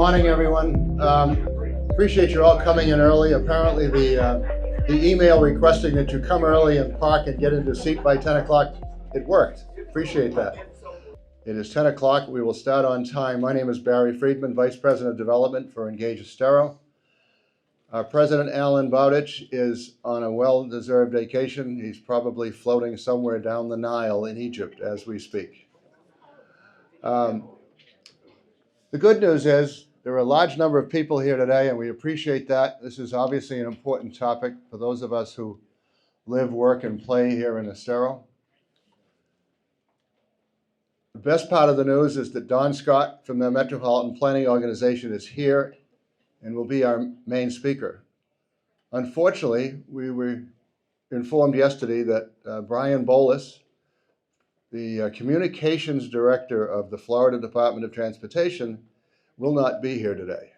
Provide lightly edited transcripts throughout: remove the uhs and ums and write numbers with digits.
morning, everyone. Appreciate you all coming in early. Apparently the email requesting that you come early and park and get into a seat by 10 o'clock, it worked. Appreciate that. It is 10 o'clock. We will start on time. My name is Barry Friedman, Vice President of Development for Engage Estero. Our President, Alan Bowditch, is on a well-deserved vacation. He's probably floating somewhere down the Nile in Egypt as we speak. The good news is there are a large number of people here today, and we appreciate that. This is obviously an important topic for those of us who live, work, and play here in Estero. The best part of the news is that Don Scott from the Metropolitan Planning Organization is here and will be our main speaker. Unfortunately, we were informed yesterday that Brian Bolus, the communications director of the Florida Department of Transportation, will not be here today.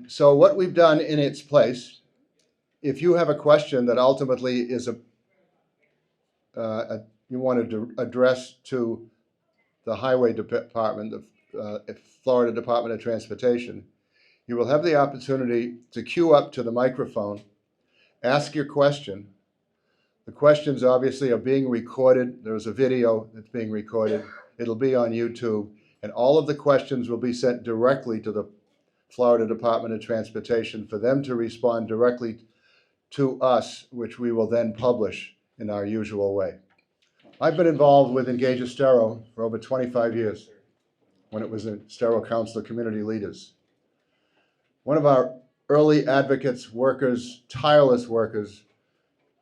So what we've done in its place, if you have a question that ultimately is you want to address to the Highway Department, the Florida Department of Transportation, you will have the opportunity to queue up to the microphone, ask your question. The questions obviously are being recorded. There's a video that's being recorded. It'll be on YouTube. And all of the questions will be sent directly to the Florida Department of Transportation for them to respond directly to us, which we will then publish in our usual way. I've been involved with Engage Estero for over 25 years when it was in Estero Council of Community Leaders. One of our early advocates, workers, tireless workers,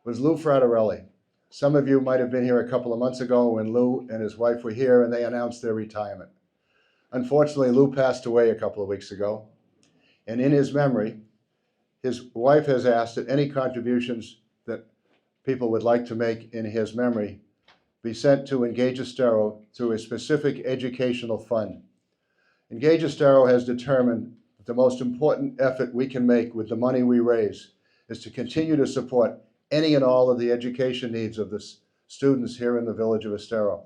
was Lou Fratarelli. Some of you might have been here a couple of months ago when Lou and his wife were here and they announced their retirement. Unfortunately, Lou passed away a couple of weeks ago, and in his memory, his wife has asked that any contributions that people would like to make in his memory be sent to Engage Estero through a specific educational fund. Engage Estero has determined that the most important effort we can make with the money we raise is to continue to support any and all of the education needs of the students here in the village of Estero.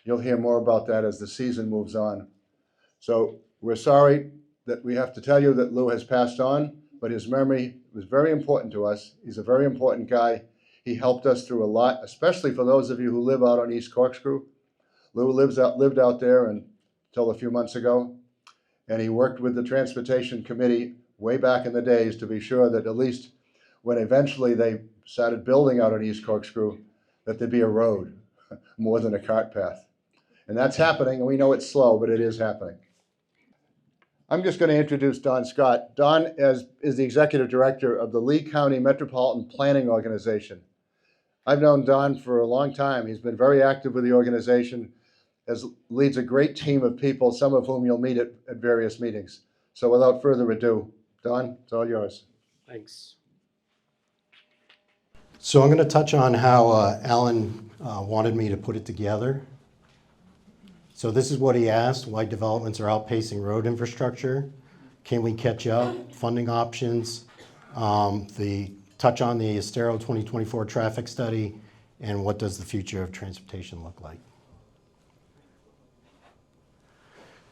You'll hear more about that as the season moves on. So we're sorry that we have to tell you that Lou has passed on, but his memory was very important to us. He's a very important guy. He helped us through a lot, especially for those of you who live out on East Corkscrew. Lou lived out there until a few months ago, and he worked with the Transportation Committee way back in the days to be sure that at least when eventually they started building out on East Corkscrew, that there'd be a road more than a cart path. And that's happening, and we know it's slow, but it is happening. I'm just going to introduce Don Scott. Don is the Executive Director of the Lee County Metropolitan Planning Organization. I've known Don for a long time. He's been very active with the organization, leads a great team of people, some of whom you'll meet at various meetings. So without further ado, Don, it's all yours. Thanks. So I'm going to touch on how Alan wanted me to put it together. So this is what he asked: why developments are outpacing road infrastructure, can we catch up, funding options, the touch on the Estero 2024 traffic study, and what does the future of transportation look like.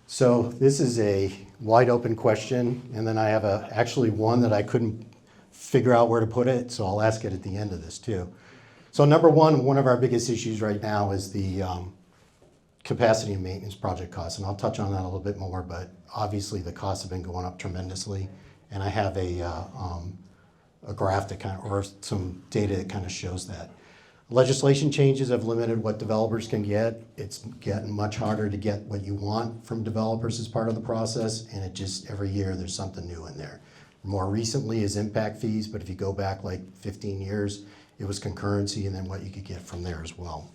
So this is a wide open question, and then I have actually one that I couldn't figure out where to put it, so I'll ask it at the end of this too. So number one of our biggest issues right now is the capacity and maintenance project costs, and I'll touch on that a little bit more, but obviously the costs have been going up tremendously, and I have a graph that or some data that kind of shows that. Legislation changes have limited what developers can get. It's getting much harder to get what you want from developers as part of the process, and it just, every year there's something new in there. More recently is impact fees, but if you go back like 15 years, it was concurrency and then what you could get from there as well.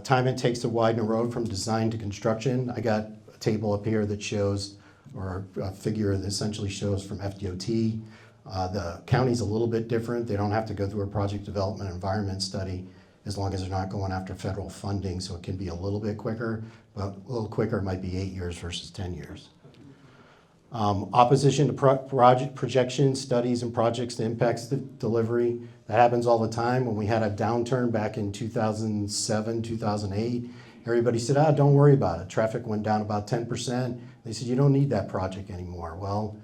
Time it takes to widen a road from design to construction. I got a table up here that shows, or a figure that essentially shows from FDOT. The county's a little bit different. They don't have to go through a project development environment study as long as they're not going after federal funding, so it can be a little bit quicker, but a little quicker might be 8 years versus 10 years. Opposition to project projections, studies, and projects that impacts the delivery. That happens all the time. When we had a downturn back in 2007, 2008, Everybody said, don't worry about it. Traffic went down about 10%. They said, you don't need that project anymore. Well,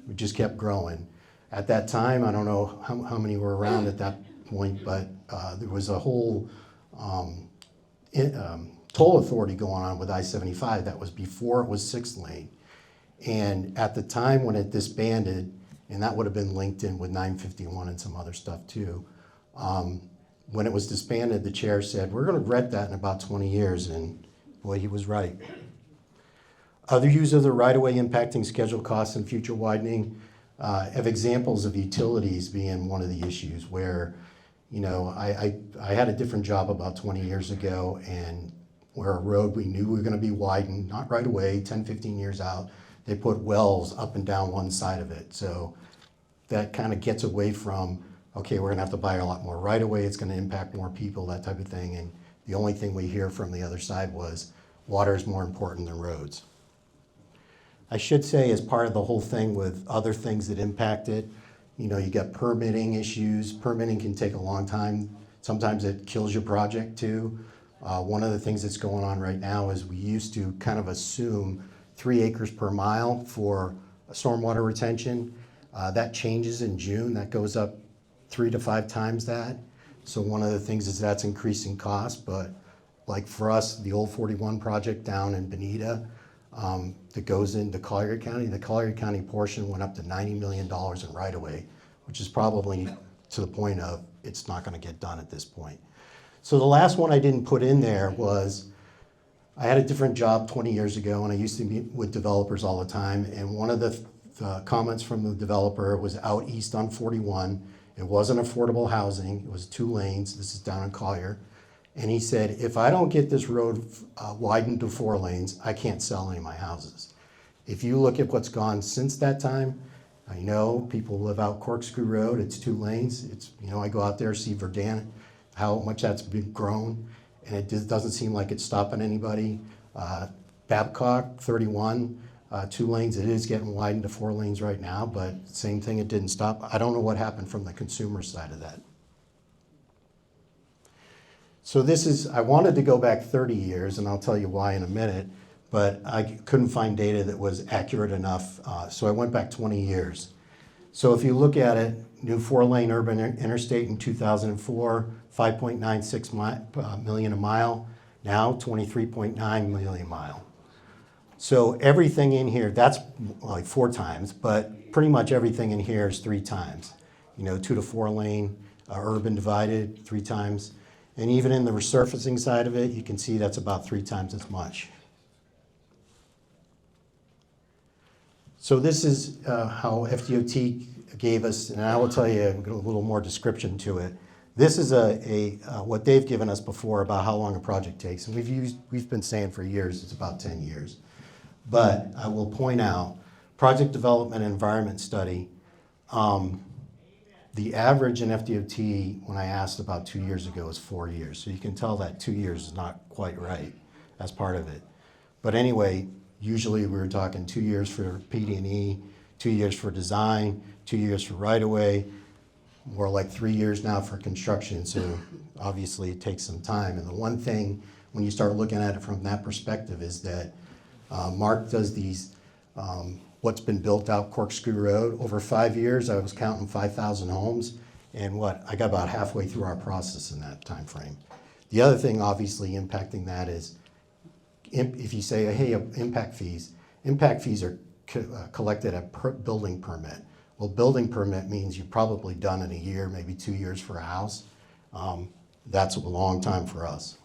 we just kept growing. At that time, I don't know how many were around at that point, but there was a whole toll authority going on with I-75. That was before it was 6 lane. And at the time when it disbanded, and that would have been linked in with 951 and some other stuff too, when it was disbanded, the chair said, we're going to regret that in about 20 years, and boy, he was right. Other use of the right-of-way impacting schedule costs and future widening have examples of utilities being one of the issues where, I had a different job about 20 years ago, and where a road we knew we were going to be widened, not right away, 10, 15 years out, they put wells up and down one side of it. So that kind of gets away from, okay, we're gonna have to buy a lot more right away, it's gonna impact more people, that type of thing. And the only thing we hear from the other side was water is more important than roads. I should say, as part of the whole thing with other things that impact it, you got permitting issues. Permitting can take a long time. Sometimes it kills your project too. One of the things that's going on right now is we used to kind of assume 3 acres per mile for stormwater retention. That changes in June. That goes up 3 to 5 times that. So one of the things is that's increasing cost, but like for us, the old 41 project down in Bonita that goes into Collier County, the Collier County portion went up to $90 million in right-of-way, which is probably to the point of it's not going to get done at this point. So the last one I didn't put in there was I had a different job 20 years ago, and I used to meet with developers all the time, and one of the comments from the developer was out east on 41. It wasn't affordable housing. It was 2 lanes. This is down in Collier. And he said, if I don't get this road widened to 4 lanes, I can't sell any of my houses. If you look at what's gone since that time, I know people live out Corkscrew Road. It's 2 lanes. It's, I go out there, see Verdun, how much that's been grown, and it just doesn't seem like it's stopping anybody. Babcock, 31, 2 lanes. It is getting widened to 4 lanes right now, but same thing, it didn't stop. I don't know what happened from the consumer side of that. So this is, I wanted to go back 30 years, and I'll tell you why in a minute, but I couldn't find data that was accurate enough, so I went back 20 years. So if you look at it, new 4-lane urban interstate in 2004, 5.96 million a mile, now 23.9 million a mile. So everything in here, that's like 4 times, but pretty much everything in here is 3 times. 2 to 4 lane, urban divided 3 times. And even in the resurfacing side of it, you can see that's about 3 times as much. So this is how FDOT gave us, and I will tell you a little more description to it. This is what they've given us before about how long a project takes. And we've been saying for years it's about 10 years. But I will point out, project development and environment study, the average in FDOT, when I asked about 2 years ago, is 4 years. So you can tell that 2 years is not quite right as part of it. But anyway, usually we were talking 2 years for PD&E, 2 years for design, 2 years for right-of-way, more like 3 years now for construction. So obviously it takes some time. And the one thing, when you start looking at it from that perspective, is that Mark does these, what's been built out Corkscrew Road. Over 5 years, I was counting 5,000 homes, and I got about halfway through our process in that time frame. The other thing obviously impacting that is, if you say, hey, impact fees are collected at building permit. Well, building permit means you've probably done in a year, maybe 2 years for a house. That's a long time for us.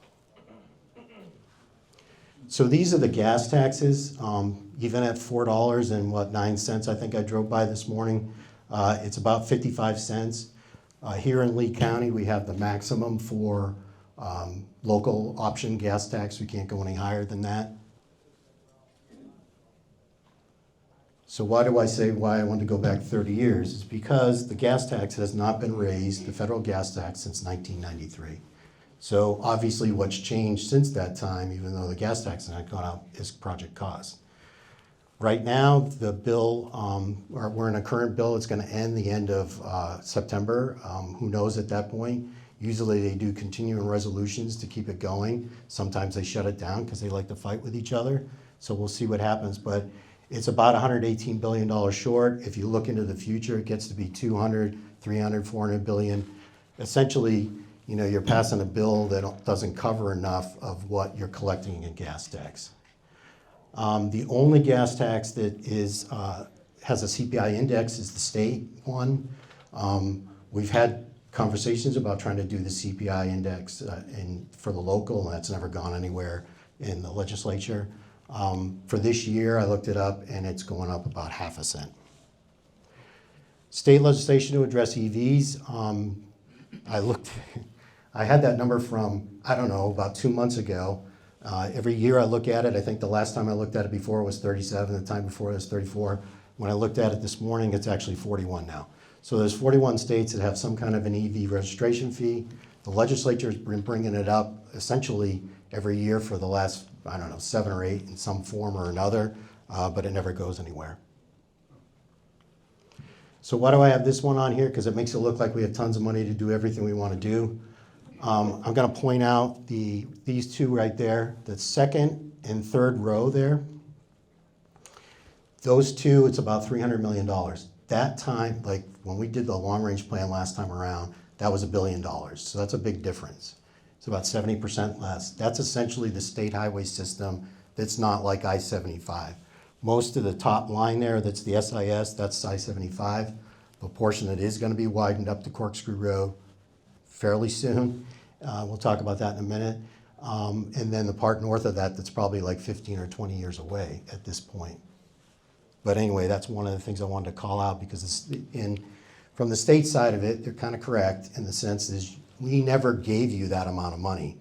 So these are the gas taxes. Even at $4.09, I think I drove by this morning, it's about 55 cents. Here in Lee County, we have the maximum for local option gas tax. We can't go any higher than that. So why do I say why I want to go back 30 years? It's because the gas tax has not been raised, the federal gas tax, since 1993. So obviously what's changed since that time, even though the gas tax has not gone up, is project cost. Right now, the bill, we're in a current bill, it's going to end the end of September. Who knows at that point? Usually they do continuing resolutions to keep it going. Sometimes they shut it down because they like to fight with each other. So we'll see what happens, but it's about $118 billion short. If you look into the future, it gets to be 200, 300, 400 billion. Essentially, you're passing a bill that doesn't cover enough of what you're collecting in gas tax. The only gas tax that has a CPI index is the state one. We've had conversations about trying to do the CPI index for the local, and that's never gone anywhere in the legislature. For this year, I looked it up, and it's going up about 0.5 cent. State legislation to address EVs. I had that number from, about 2 months ago. Every year I look at it. I think the last time I looked at it before was 37, the time before it was 34. When I looked at it this morning, it's actually 41 now. So there's 41 states that have some kind of an EV registration fee. The legislature's been bringing it up essentially every year for the last, 7 or 8 in some form or another, but it never goes anywhere. So why do I have this one on here? Because it makes it look like we have tons of money to do everything we want to do. I'm going to point out these two right there, the second and third row there. Those two, it's about $300 million. That time, like when we did the long-range plan last time around, that was $1 billion. So that's a big difference. It's about 70% less. That's essentially the state highway system that's not like I-75. Most of the top line there, that's the SIS, that's I-75. The portion that is going to be widened up to Corkscrew Road fairly soon. We'll talk about that in a minute. And then the part north of that, that's probably like 15 or 20 years away at this point. But anyway, that's one of the things I wanted to call out because it's from the state side of it, they're kind of correct in the sense is we never gave you that amount of money.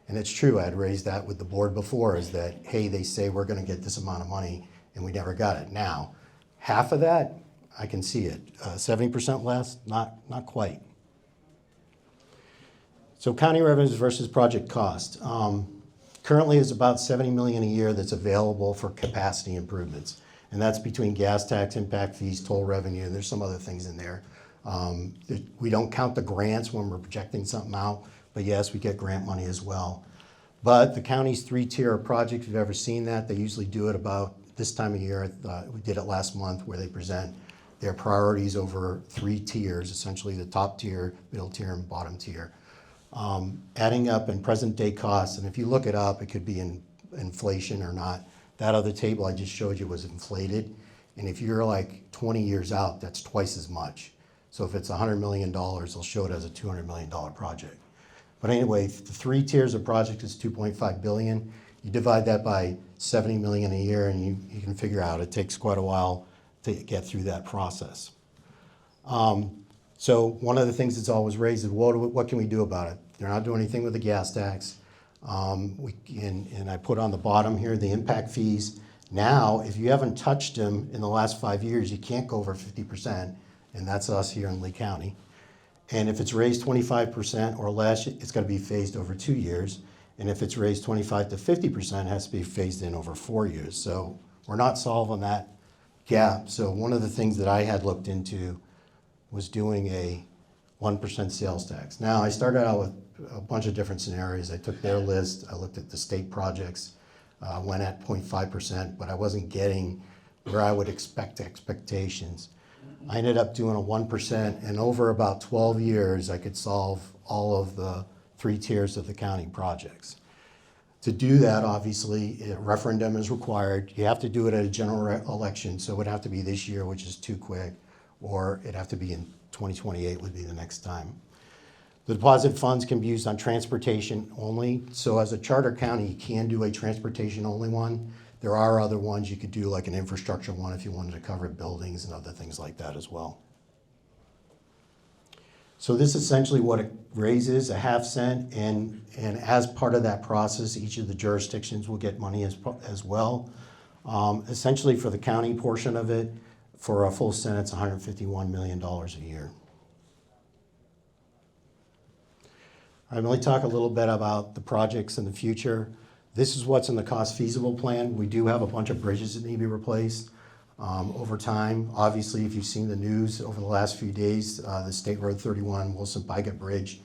And it's true, I had raised that with the board before, is that, hey, they say we're going to get this amount of money and we never got it. Now, half of that, I can see it. 70% less, not quite. So county revenues versus project cost. Currently is about $70 million a year that's available for capacity improvements. And that's between gas tax, impact fees, toll revenue, and there's some other things in there. We don't count the grants when we're projecting something out, but yes, we get grant money as well. But the county's 3-tier project, if you've ever seen that, they usually do it about this time of year. We did it last month where they present their priorities over 3 tiers, essentially the top tier, middle tier, and bottom tier. Adding up in present day costs, and if you look it up, it could be in inflation or not. That other table I just showed you was inflated, and if you're like 20 years out, that's twice as much. So if it's $100 million, they'll show it as a $200 million project. But anyway, the 3 tiers of project is $2.5 billion. You divide that by 70 million a year, and you can figure out it takes quite a while to get through that process. So one of the things that's always raised is what can we do about it? They're not doing anything with the gas tax. And I put on the bottom here the impact fees. Now, if you haven't touched them in the last 5 years, you can't go over 50%, and that's us here in Lee County. And if it's raised 25% or less, it's got to be phased over 2 years. And if it's raised 25 to 50%, it has to be phased in over 4 years. So we're not solving that gap. So one of the things that I had looked into was doing a 1% sales tax. Now, I started out with a bunch of different scenarios. I took their list, I looked at the state projects, went at 0.5%, but I wasn't getting where I would expect expectations. I ended up doing a 1%, and over about 12 years, I could solve all of the 3 tiers of the county projects. To do that, obviously, a referendum is required. You have to do it at a general election, so it would have to be this year, which is too quick, or it'd have to be in 2028 would be the next time. The deposit funds can be used on transportation only. So as a charter county, you can do a transportation only one. There are other ones you could do, like an infrastructure one if you wanted to cover buildings and other things like that as well. So this is essentially what it raises, a 0.5 cent, and as part of that process, each of the jurisdictions will get money as well. Essentially for the county portion of it, for a full cent, it's $151 million a year. I'm going to talk a little bit about the projects in the future. This is what's in the cost feasible plan. We do have a bunch of bridges that need to be replaced over time. Obviously, if you've seen the news over the last few days, the State Road 31 Wilson-Pygott Bridge,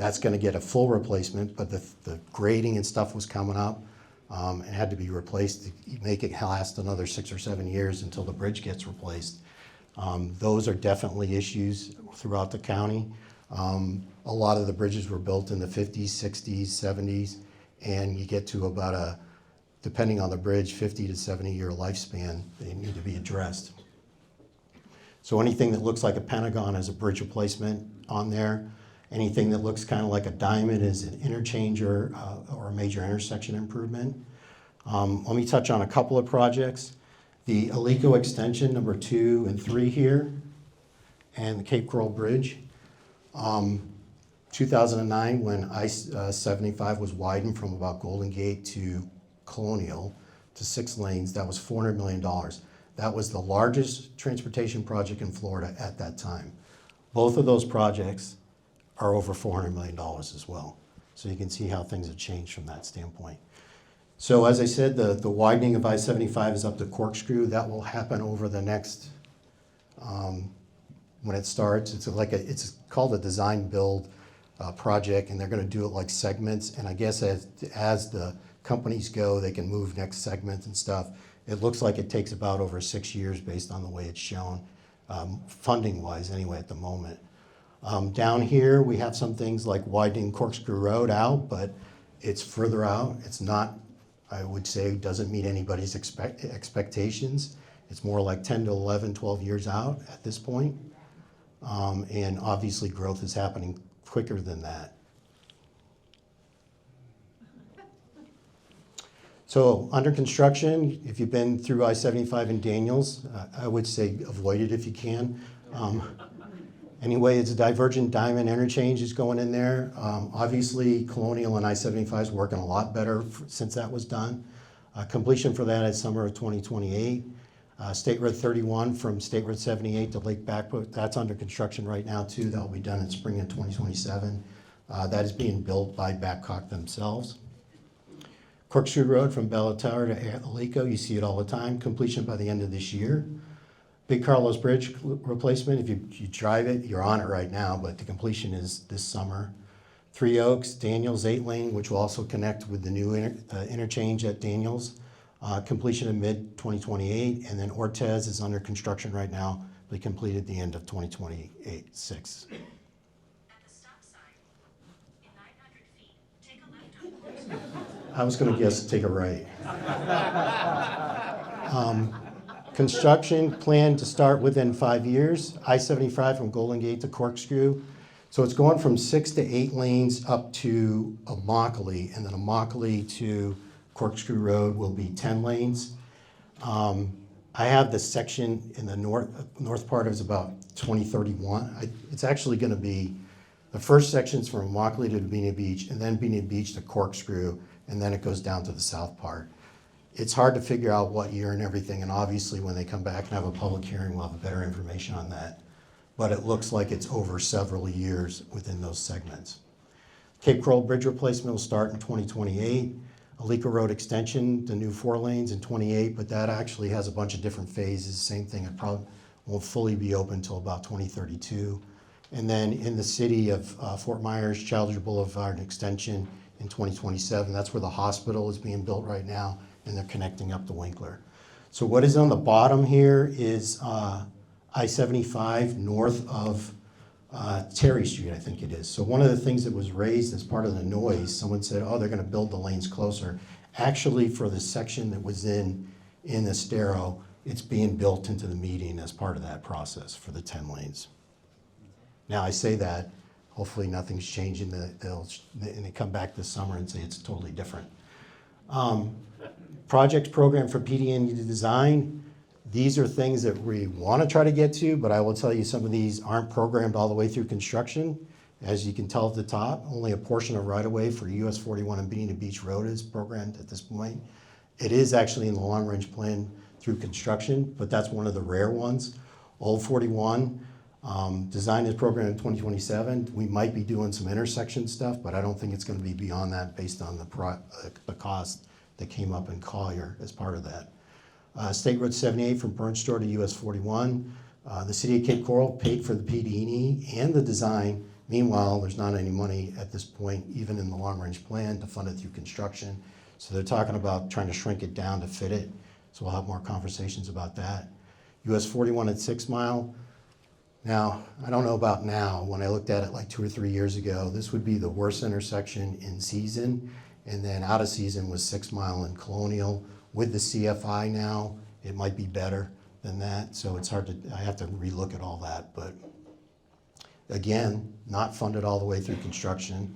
That's going to get a full replacement, but the grading and stuff was coming up and had to be replaced to make it last another 6 or 7 years until the bridge gets replaced. Those are definitely issues throughout the county. A lot of the bridges were built in the 50s, 60s, 70s, and you get to about depending on the bridge, 50 to 70-year lifespan, they need to be addressed. So anything that looks like a pentagon is a bridge replacement on there. Anything that looks kind of like a diamond is an interchange or a major intersection improvement. Let me touch on a couple of projects. The Alico extension, number 2 and 3 here, and the Cape Coral Bridge. 2009, when I-75 was widened from about Golden Gate to Colonial to 6 lanes, that was $400 million. That was the largest transportation project in Florida at that time. Both of those projects are over $400 million as well. So you can see how things have changed from that standpoint. So as I said, the widening of I-75 is up to Corkscrew. That will happen over the next, when it starts, it's called a design build project, and they're gonna do it like segments. And I guess as the companies go, they can move next segments and stuff. It looks like it takes about over 6 years based on the way it's shown, funding-wise anyway at the moment. Down here, we have some things like widening Corkscrew Road out, but it's further out. It's not, I would say, doesn't meet anybody's expectations. It's more like 10 to 11, 12 years out at this point. And obviously growth is happening quicker than that. So under construction, if you've been through I-75 in Daniels, I would say avoid it if you can. Anyway, it's a divergent diamond interchange is going in there. Obviously, Colonial and I-75 is working a lot better since that was done. Completion for that is summer of 2028. State Road 31 from State Road 78 to Lake Backwood, that's under construction right now too. That will be done in spring of 2027. That is being built by Babcock themselves. Corkscrew Road from Bella Tower to Alico, you see it all the time. Completion by the end of this year. Big Carlos Bridge replacement, if you drive it, you're on it right now, but the completion is this summer. Three Oaks, Daniels 8-lane, which will also connect with the new interchange at Daniels. Completion in mid-2028, and then Ortez is under construction right now. Will be completed at the end of 2026. At the stop sign, in 900 feet, take a left on I was going to guess take a right. Construction planned to start within 5 years. I-75 from Golden Gate to Corkscrew. So it's going from 6 to 8 lanes up to Immokalee, and then Immokalee to Corkscrew Road will be 10 lanes. I have this section in the north part is about 2031. It's actually going to be, the first section's from Immokalee to Benia Beach, and then Benia Beach to Corkscrew, and then it goes down to the south part. It's hard to figure out what year and everything, and obviously when they come back and have a public hearing, we'll have better information on that. But it looks like it's over several years within those segments. Cape Coral Bridge replacement will start in 2028. Alico Road extension, the new 4 lanes in 28, but that actually has a bunch of different phases. Same thing, it probably won't fully be open until about 2032. And then in the city of Fort Myers, Challenger Boulevard extension in 2027. That's where the hospital is being built right now, and they're connecting up to Winkler. So what is on the bottom here is I-75 north of Terry Street, I think it is. So one of the things that was raised as part of the noise, someone said, oh, they're gonna build the lanes closer. Actually, for the section that was in Estero, it's being built into the median as part of that process for the 10 lanes. Now I say that, hopefully nothing's changing, and they come back this summer and say it's totally different. Project program for PD&E design. These are things that we want to try to get to, but I will tell you some of these aren't programmed all the way through construction. As you can tell at the top, only a portion of right-of-way for US 41 and Benia Beach Road is programmed at this point. It is actually in the long-range plan through construction, but that's one of the rare ones. Old 41, design is programmed in 2027. We might be doing some intersection stuff, but I don't think it's going to be beyond that based on the cost that came up in Collier as part of that. State Road 78 from Burns Store to US 41. The city of Cape Coral paid for the PD&E and the design Meanwhile, there's not any money at this point, even in the long-range plan, to fund it through construction. So they're talking about trying to shrink it down to fit it. So we'll have more conversations about that. US 41 at 6 Mile. Now, I don't know about now. When I looked at it like 2 or 3 years ago, this would be the worst intersection in season. And then out of season was 6 Mile and Colonial. With the CFI now, it might be better than that. So it's hard to, I have to relook at all that. But again, not funded all the way through construction.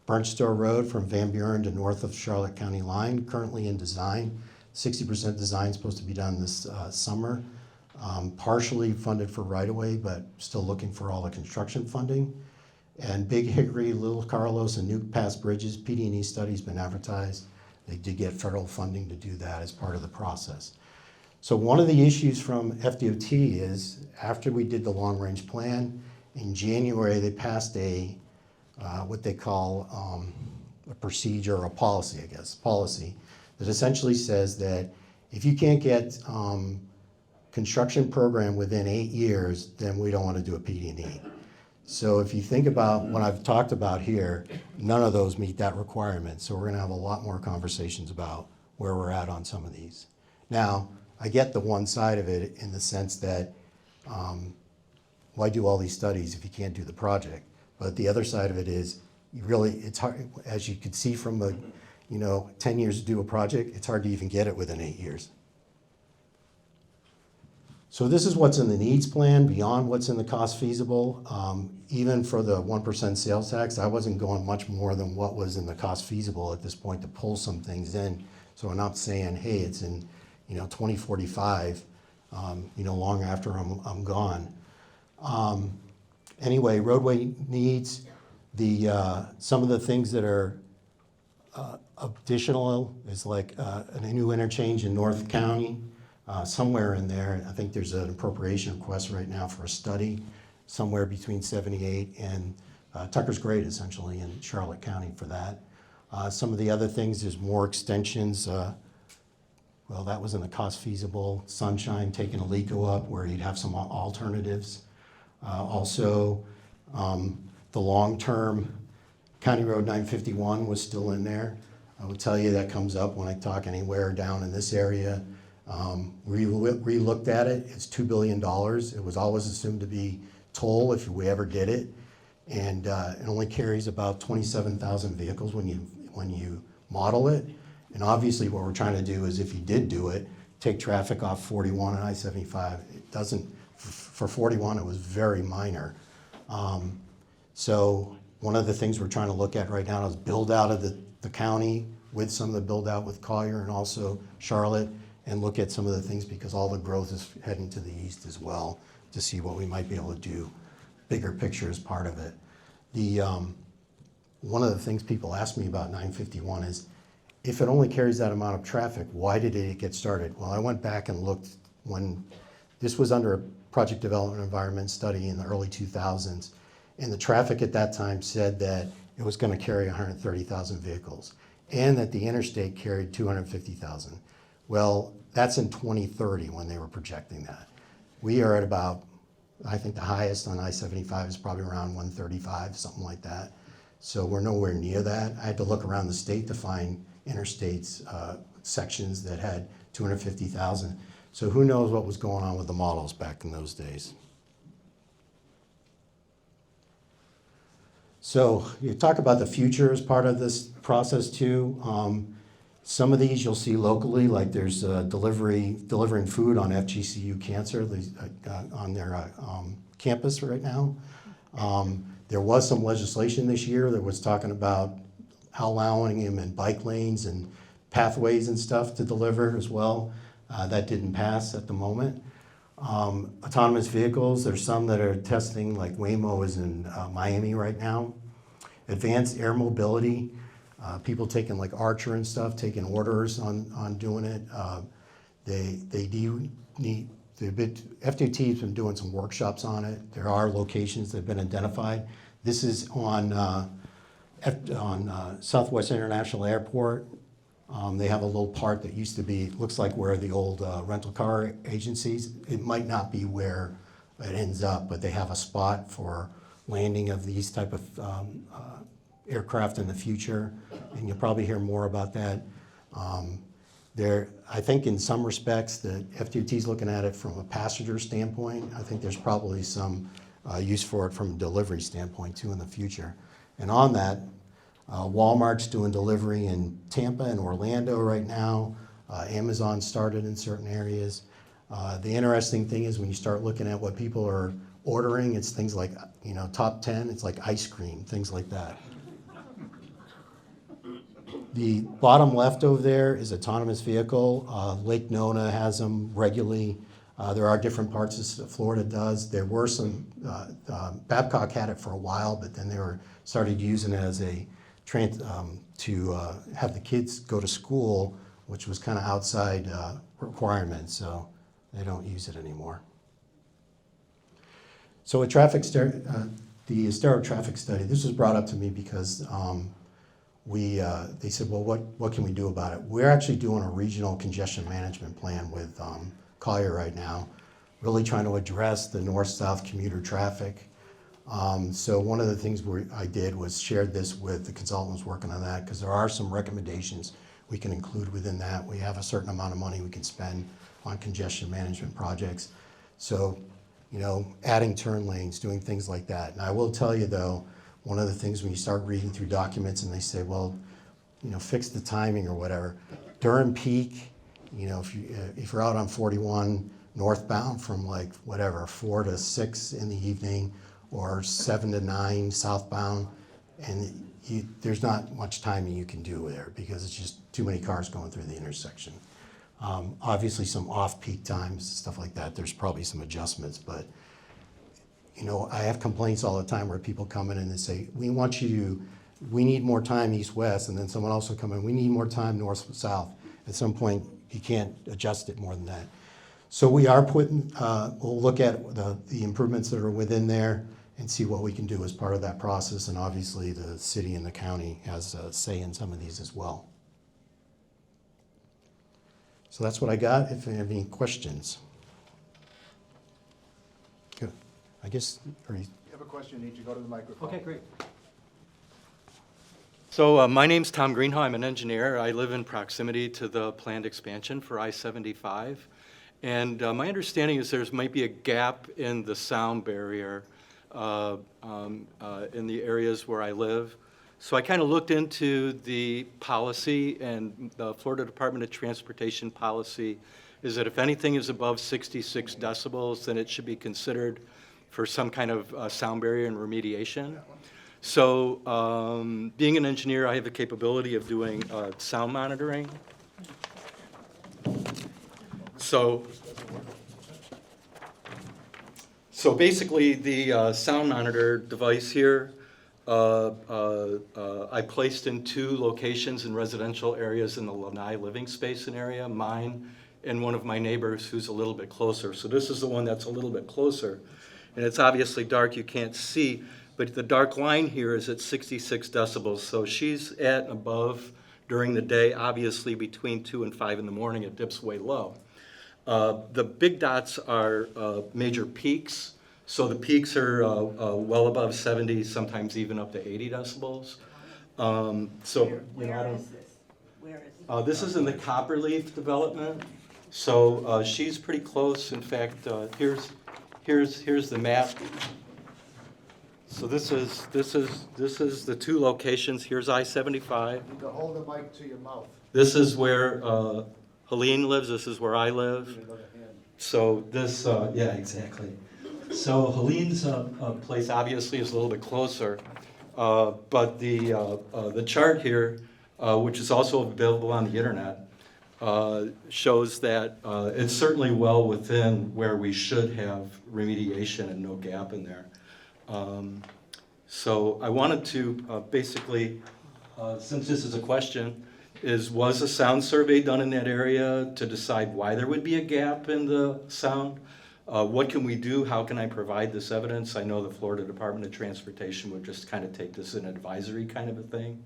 Burnstone Road from Van Buren to north of Charlotte County line, currently in design. 60% design supposed to be done this summer. Partially funded for right-of-way, but still looking for all the construction funding. And Big Hickory, Little Carlos, and New Pass Bridges, PD&E study's been advertised. They did get federal funding to do that as part of the process. So one of the issues from FDOT is, after we did the long-range plan, in January they passed a what they call a procedure or a policy, I guess, policy that essentially says that if you can't get construction program within 8 years, then we don't want to do a PD&E. So if you think about what I've talked about here, none of those meet that requirement. So we're going to have a lot more conversations about where we're at on some of these. Now, I get the one side of it in the sense that why do all these studies if you can't do the project? But the other side of it is, you really, it's hard, as you can see from the, 10 years to do a project, it's hard to even get it within 8 years. So this is what's in the needs plan beyond what's in the cost feasible. Even for the 1% sales tax, I wasn't going much more than what was in the cost feasible at this point to pull some things in. So I'm not saying, hey, it's in 2045, long after I'm gone. Anyway, roadway needs, some of the things that are additional is like a new interchange in North County. Somewhere in there, I think there's an appropriation request right now for a study, somewhere between 78 and Tucker's Grade, essentially, in Charlotte County for that. Some of the other things, there's more extensions. Well, that was in the cost feasible. Sunshine, taking Alico up, where you'd have some alternatives. Also, the long-term County Road 951 was still in there. I will tell you that comes up when I talk anywhere down in this area. We looked at it. It's $2 billion. It was always assumed to be toll if we ever did it, and it only carries about 27,000 vehicles when you model it. And obviously, what we're trying to do is, if you did do it, take traffic off 41 and I-75. It doesn't. For 41, it was very minor. So one of the things we're trying to look at right now is build out of the county with some of the build out with Collier and also Charlotte, and look at some of the things, because all the growth is heading to the east as well, to see what we might be able to do, bigger picture as part of it. One of the things people ask me about 951 is, if it only carries that amount of traffic, why did it get started? Well, I went back and looked when this was under a project development environment study in the early 2000s, and the traffic at that time said that it was going to carry 130,000 vehicles, and that the interstate carried 250,000. Well, that's in 2030 when they were projecting that. We are at about, I think the highest on I-75 is probably around 135, something like that. So we're nowhere near that. I had to look around the state to find interstates sections that had 250,000. So who knows what was going on with the models back in those days. So you talk about the future as part of this process too. Some of these you'll see locally, like there's delivering food on FGCU Cancer on their campus right now. There was some legislation this year that was talking about allowing him in bike lanes and pathways and stuff to deliver as well. That didn't pass at the moment. Autonomous vehicles, there's some that are testing, like Waymo is in Miami right now. Advanced air mobility, people taking like Archer and stuff, taking orders on doing it. They do need, FDOT has been doing some workshops on it. There are locations that have been identified. This is on Southwest International Airport. They have a little part that used to be, looks like where the old rental car agencies. It might not be where it ends up, but they have a spot for landing of these type of aircraft in the future, and you'll probably hear more about that. I think in some respects, the FDOT is looking at it from a passenger standpoint. I think there's probably some use for it from a delivery standpoint too in the future. And on that, Walmart's doing delivery in Tampa and Orlando right now. Amazon started in certain areas. The interesting thing is when you start looking at what people are ordering, it's things like, top 10, it's like ice cream, things like that. The bottom left over there is autonomous vehicle. Lake Nona has them regularly. There are different parts that Florida does. There were some, Babcock had it for a while, but then they started using it as a to have the kids go to school, which was kind of outside requirement, so they don't use it anymore. So a the Estero traffic study, this was brought up to me because they said, well, what can we do about it? We're actually doing a regional congestion management plan with Collier right now, really trying to address the north-south commuter traffic. So one of the things I did was shared this with the consultants working on that, because there are some recommendations we can include within that. We have a certain amount of money we can spend on congestion management projects. So, adding turn lanes, doing things like that. And I will tell you though, one of the things when you start reading through documents and they say, well, fix the timing or whatever, during peak, if you're out on 41 northbound from 4 to 6 in the evening, or 7 to 9 southbound, and there's not much timing you can do there because it's just too many cars going through the intersection. Obviously some off-peak times, stuff like that, there's probably some adjustments, but I have complaints all the time where people come in and they say, we need more time east-west, and then someone else will come in, we need more time north-south. At some point, you can't adjust it more than that. So we are we'll look at the improvements that are within there and see what we can do as part of that process, and obviously the city and the county has a say in some of these as well. So that's what I got. If you have any questions. Good. I guess, If you have a question, you need to go to the microphone. Okay, great. So my name's Tom Greenhaw. I'm an engineer. I live in proximity to the planned expansion for I-75. And my understanding is there might be a gap in the sound barrier in the areas where I live. So I kind of looked into the policy, and the Florida Department of Transportation policy is that if anything is above 66 decibels, then it should be considered for some kind of sound barrier and remediation. So being an engineer, I have the capability of doing sound monitoring. So basically, the sound monitor device here, I placed in 2 locations in residential areas in the Lanai living space area, mine and one of my neighbors who's a little bit closer. So this is the one that's a little bit closer. And it's obviously dark, you can't see, but the dark line here is at 66 decibels. So she's at above during the day, obviously between 2 and 5 in the morning, it dips way low. The big dots are major peaks. So the peaks are well above 70, sometimes even up to 80 decibels. Where is this? This is in the Copperleaf development. So she's pretty close. In fact, here's the map. So this is the 2 locations. Here's I-75. You need to hold the mic to your mouth. This is where Helene lives. This is where I live. So this, yeah, exactly. So Helene's place obviously is a little bit closer, but the chart here, which is also available on the internet, shows that it's certainly well within where we should have remediation and no gap in there. So I wanted to basically, since this is a question, was a sound survey done in that area to decide why there would be a gap in the sound? What can we do? How can I provide this evidence? I know the Florida Department of Transportation would just kind of take this as an advisory kind of a thing.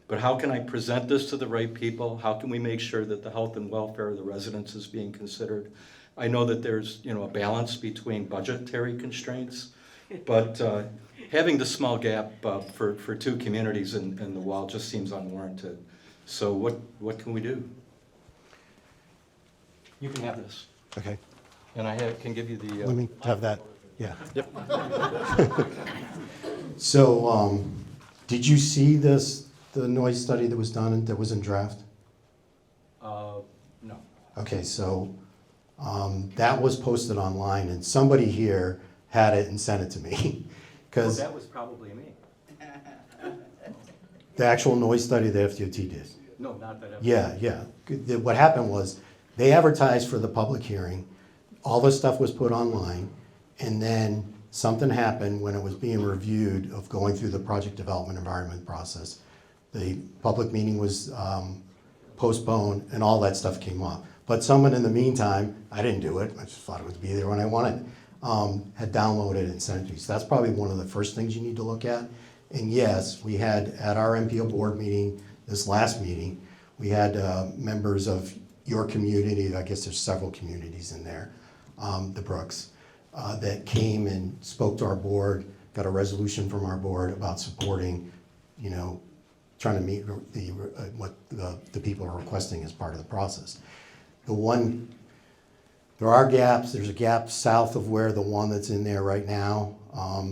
But how can I present this to the right people? How can we make sure that the health and welfare of the residents is being considered? I know that there's a balance between budgetary constraints, but having the small gap for two communities in the wall just seems unwarranted. So what can we do? You can have this. Okay, And can give you the. let me have that, yeah. Yep. So, did you see the noise study that was done, that was in draft? No. Okay, so, that was posted online, and somebody here had it and sent it to me. Because That was probably me. the actual noise study the FDOT did. No, not that. Yeah. What happened was, they advertised for the public hearing, all the stuff was put online, and then something happened when it was being reviewed of going through the project development environment process. The public meeting was postponed, and all that stuff came off. But someone in the meantime, I didn't do it, I just thought it would be there when I wanted, had downloaded it and sent it to me. So that's probably one of the first things you need to look at. And yes, we had, at our MPO board meeting, this last meeting, we had members of your community, I guess there's several communities in there, the Brooks, that came and spoke to our board, got a resolution from our board about supporting, trying to meet what the people are requesting as part of the process. There are gaps. There's a gap south of where the one that's in there right now,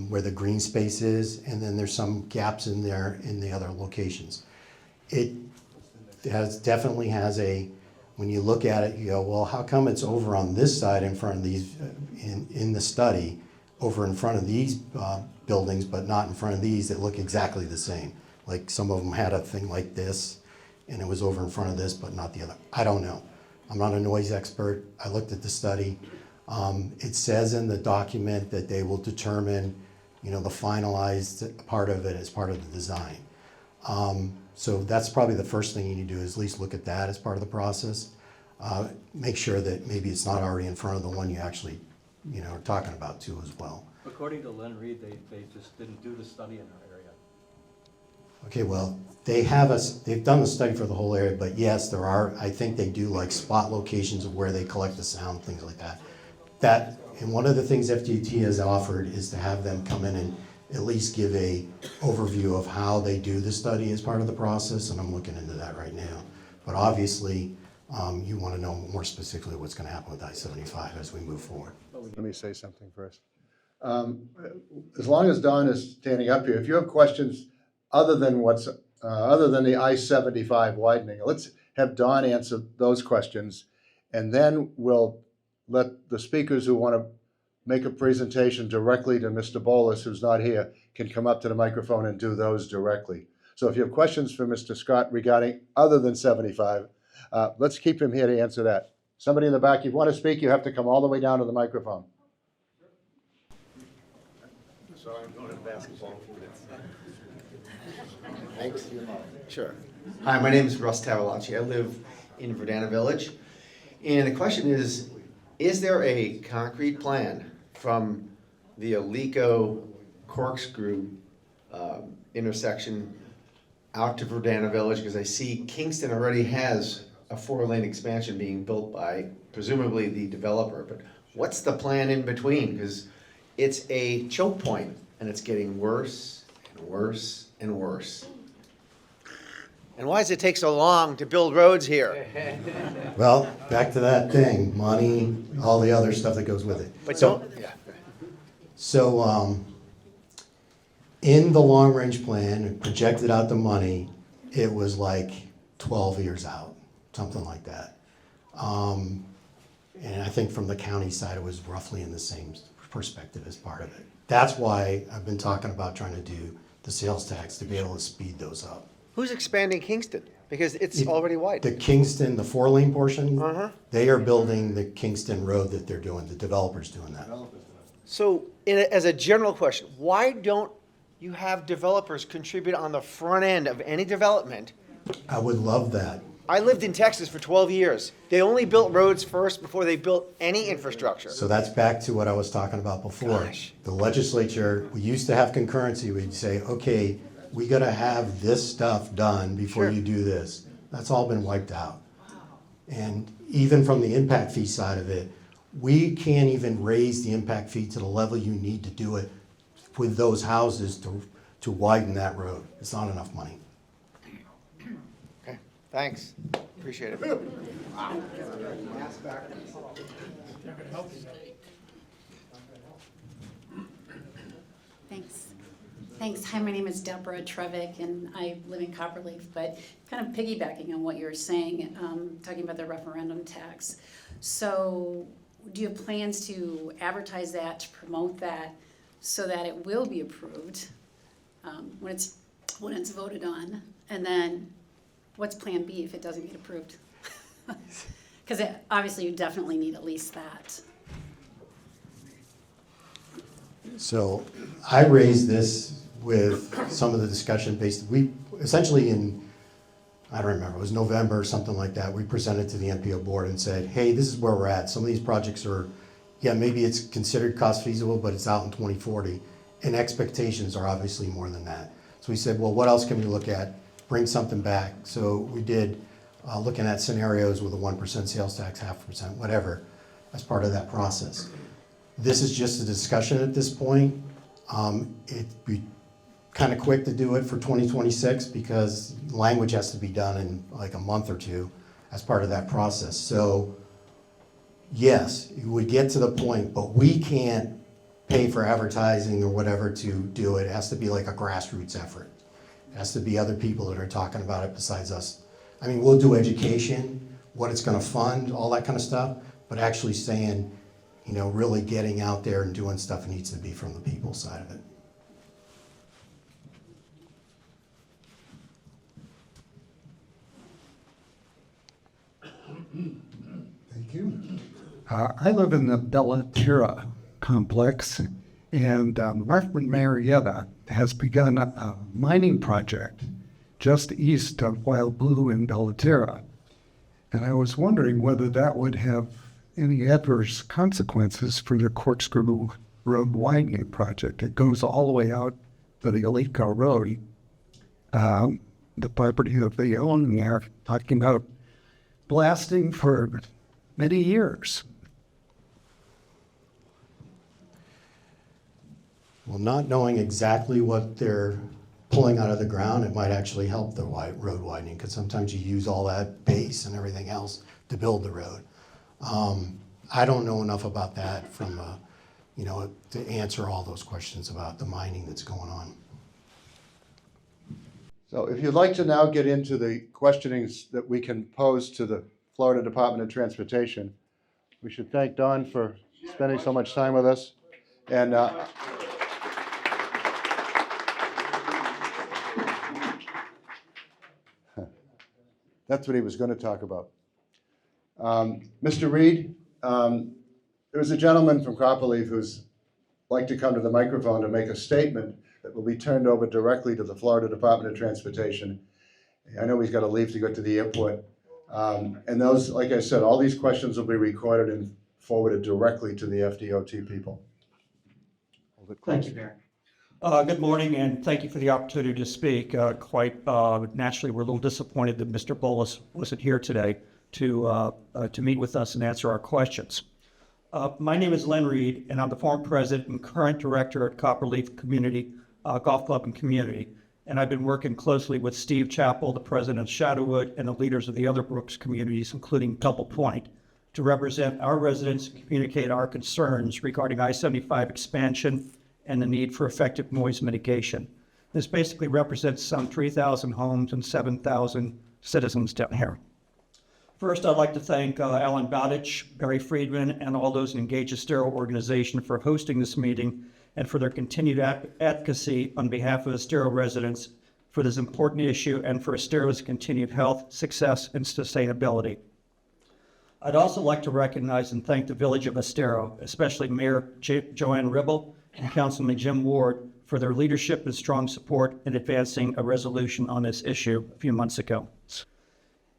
where the green space is, and then there's some gaps in there in the other locations. It definitely has when you look at it, you go, well, how come it's over on this side in front of these, in the study, over in front of these buildings, but not in front of these that look exactly the same? Like some of them had a thing like this, and it was over in front of this, but not the other. I don't know. I'm not a noise expert. I looked at the study. It says in the document that they will determine, the finalized part of it as part of the design. So that's probably the first thing you need to do, is at least look at that as part of the process. Make sure that maybe it's not already in front of the one you actually, are talking about too as well. According to Len Reed, they just didn't do the study in our area. Okay, well, they've done the study for the whole area, but yes, I think they do like spot locations of where they collect the sound, things like that. And one of the things FDOT has offered is to have them come in and at least give a overview of how they do the study as part of the process, and I'm looking into that right now. But obviously, you want to know more specifically what's going to happen with I-75 as we move forward. Let me say something first. As long as Don is standing up here, if you have questions other than the I-75 widening, let's have Don answer those questions, and then we'll let the speakers who want to make a presentation directly to Mr. Bolus, who's not here, can come up to the microphone and do those directly. So if you have questions for Mr. Scott regarding other than 75, let's keep him here to answer that. Somebody in the back, if you want to speak, you have to come all the way down to the microphone. So I'm going to basketball. Thanks. Sure. Hi, my name is Russ Tavolacci. I live in Verdana Village. And the question is there a concrete plan from the Alico corkscrew intersection out to Verdana Village? Because I see Kingston already has a 4-lane expansion being built by presumably the developer. But what's the plan in between? Because it's a choke point and it's getting worse and worse and worse. And why does it take so long to build roads here? Well, back to that thing, money, all the other stuff that goes with it. But So, in the long-range plan, it projected out the money, it was like 12 years out, something like that. And I think from the county side, it was roughly in the same perspective as part of it. That's why I've been talking about trying to do the sales tax to be able to speed those up. who's expanding Kingston? Because it's already wide. The Kingston, the 4-lane portion, they are building the Kingston Road that they're doing, the developer's doing that. So, as a general question, why don't you have developers contribute on the front end of any development? I would love that. I lived in Texas for 12 years. They only built roads first before they built any infrastructure. So that's back to what I was talking about before. Gosh. The legislature, we used to have concurrency. We'd say, okay, we got to have this stuff done before Sure. you do this. That's all been wiped out. And even from the impact fee side of it, we can't even raise the impact fee to the level you need to do it with those houses to widen that road. It's not enough money. Okay, thanks. Appreciate it. Thanks. Thanks. Hi, my name is Deborah Trevick, and I live in Copperleaf, but kind of piggybacking on what you were saying, talking about the referendum tax. So do you have plans to advertise that, to promote that, so that it will be approved when it's voted on? And then what's plan B if it doesn't get approved? Because obviously you definitely need at least that. So I raised this with some of the discussion we essentially I don't remember, it was November or something like that, we presented to the MPO board and said, hey, this is where we're at. Some of these projects are, yeah, maybe it's considered cost feasible, but it's out in 2040. And expectations are obviously more than that. So we said, well, what else can we look at? Bring something back. So we did looking at scenarios with a 1% sales tax, 0.5%, whatever, as part of that process. This is just a discussion at this point. It'd be kind of quick to do it for 2026 because language has to be done in like a month or two as part of that process. So yes, you would get to the point, but we can't pay for advertising or whatever to do it. It has to be like a grassroots effort. It has to be other people that are talking about it besides us. I mean, we'll do education, what it's gonna fund, all that kind of stuff, but actually saying, you know, really getting out there and doing stuff needs to be from the people side of it. Thank you. I live in the Bellatera complex, and Martin Marietta has begun a mining project just east of Wild Blue in Bellatera. And I was wondering whether that would have any adverse consequences for the Corkscrew Road widening project. It goes all the way out to the Alico Road, the property that they own, and they're talking about blasting for many years. Well, not knowing exactly what they're pulling out of the ground, it might actually help the road widening, because sometimes you use all that base and everything else to build the road. I don't know enough about that from, to answer all those questions about the mining that's going on. So if you'd like to now get into the questionings that we can pose to the Florida Department of Transportation, we should thank Don for spending so much time with us. And that's what he was going to talk about. Mr. Reed, there was a gentleman from Copperleaf who's like to come to the microphone to make a statement that will be turned over directly to the Florida Department of Transportation. I know he's got to leave to go to the airport. And those, like I said, all these questions will be recorded and forwarded directly to the FDOT people. Thank you, Mayor. Good morning, and thank you for the opportunity to speak. Quite naturally, we're a little disappointed that Mr. Bolus wasn't here today to meet with us and answer our questions. My name is Len Reed, and I'm the former president and current director at Copperleaf Community Golf Club and Community. And I've been working closely with Steve Chappell, the president of Shadowwood, and the leaders of the other Brooks communities, including Double Point, to represent our residents and communicate our concerns regarding I-75 expansion and the need for effective noise mitigation. This basically represents some 3,000 homes and 7,000 citizens down here. First, I'd like to thank Alan Bowditch, Barry Friedman, and all those in Engage Estero organization for hosting this meeting and for their continued advocacy on behalf of Estero residents for this important issue and for Estero's continued health, success, and sustainability. I'd also like to recognize and thank the Village of Estero, especially Mayor Joanne Ribble and Councilman Jim Ward, for their leadership and strong support in advancing a resolution on this issue a few months ago.